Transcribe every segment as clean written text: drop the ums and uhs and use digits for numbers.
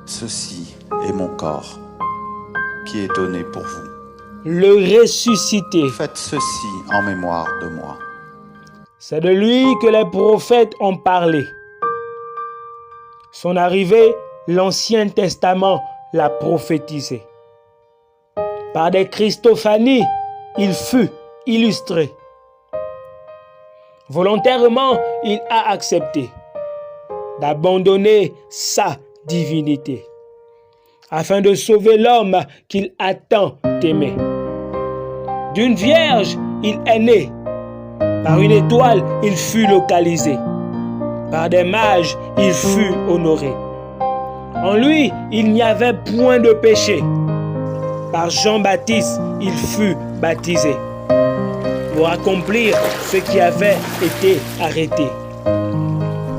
Ceci est mon corps, qui est donné pour vous. Le ressuscité. Faites ceci en mémoire de moi. C'est de lui que les prophètes ont parlé. Son arrivée, l'Ancien Testament l'a prophétisé. Par des Christophanies, il fut illustré. Volontairement, il a accepté d'abandonner sa divinité afin de sauver l'homme qu'il a tant aimé. D'une vierge, il est né. Par une étoile, il fut localisé. Par des mages, il fut honoré. En lui, il n'y avait point de péché. Par Jean-Baptiste, il fut baptisé pour accomplir ce qui avait été arrêté.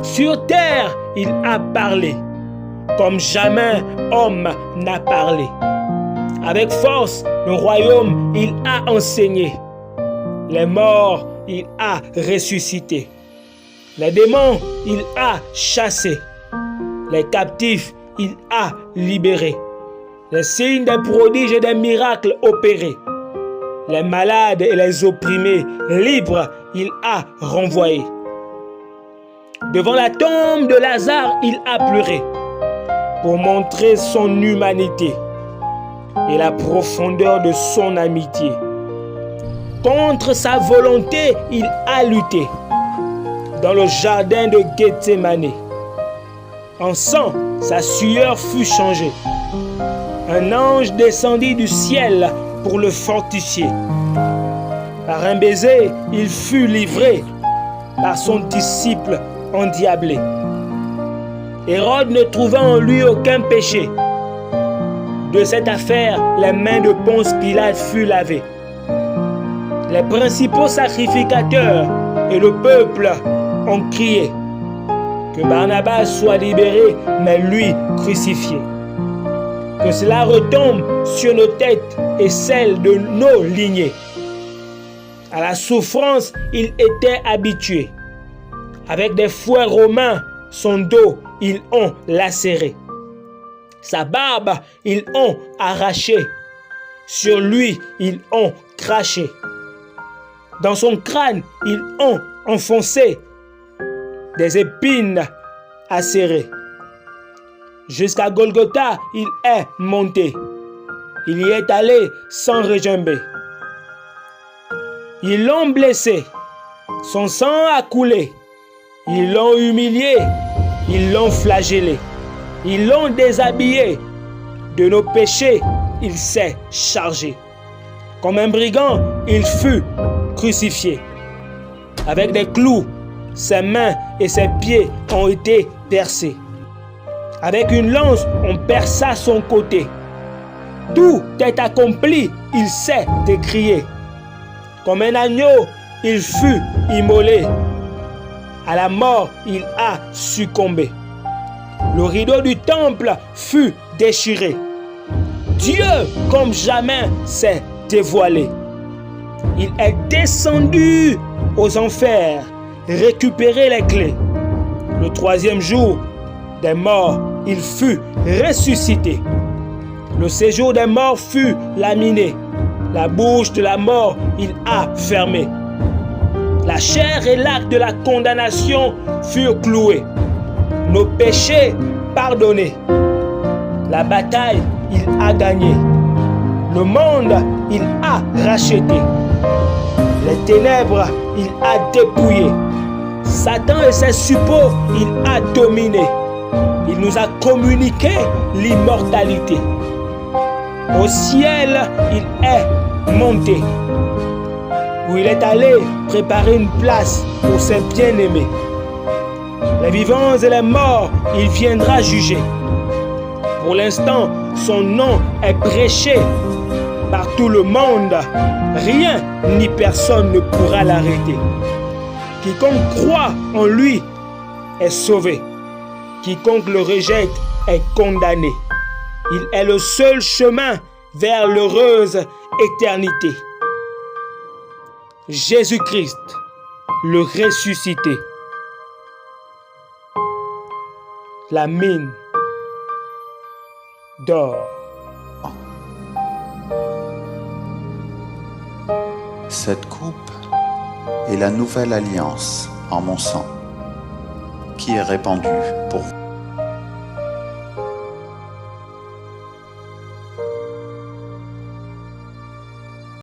Sur terre, il a parlé comme jamais homme n'a parlé. Avec force, le royaume, il a enseigné. Les morts, il a ressuscité. Les démons, il a chassés. Les captifs, il a libérés. Les signes des prodiges et des miracles opérés. Les malades et les opprimés libres, il a renvoyés. Devant la tombe de Lazare, il a pleuré pour montrer son humanité et la profondeur de son amitié. Contre sa volonté, il a lutté dans le jardin de Gethsémane. En sang, sa sueur fut changée. Un ange descendit du ciel pour le fortifier. Par un baiser, il fut livré par son disciple endiablé. Hérode ne trouva en lui aucun péché. De cette affaire, les mains de Ponce Pilate furent lavées. Les principaux sacrificateurs et le peuple ont crié que Barnabas soit libéré, mais lui crucifié. Que cela retombe sur nos têtes et celles de nos lignées. À la souffrance, il était habitué. Avec des fouets romains, son dos, ils ont lacéré. Sa barbe, ils ont arraché. Sur lui, ils ont craché. Dans son crâne, ils ont enfoncé des épines acérées. Jusqu'à Golgotha, il est monté. Il y est allé sans regimber. Ils l'ont blessé. Son sang a coulé. Ils l'ont humilié. Ils l'ont flagellé. Ils l'ont déshabillé. De nos péchés, il s'est chargé. Comme un brigand, il fut crucifié. Avec des clous, ses mains et ses pieds ont été percés. Avec une lance, on perça son côté. Tout est accompli, il s'est écrié. Comme un agneau, il fut immolé. À la mort, il a succombé. Le rideau du temple fut déchiré. Dieu, comme jamais, s'est dévoilé. Il est descendu aux enfers, récupérer les clés. Le troisième jour des morts, il fut ressuscité. Le séjour des morts fut laminé. La bouche de la mort, il a fermé. La chair et l'acte de la condamnation furent cloués. Nos péchés pardonnés. La bataille, il a gagné. Le monde, il a racheté. Les ténèbres, il a dépouillé. Satan et ses suppôts, il a dominé. Il nous a communiqué l'immortalité. Au ciel, il est monté, où il est allé préparer une place pour ses bien-aimés. Les vivants et les morts, il viendra juger. Pour l'instant, son nom est prêché par tout le monde. Rien ni personne ne pourra l'arrêter. Quiconque croit en lui est sauvé. Quiconque le rejette est condamné. Il est le seul chemin vers l'heureuse éternité. Jésus-Christ, le ressuscité. La mine. d'or. Cette coupe est la nouvelle alliance en mon sang, qui est répandue pour vous.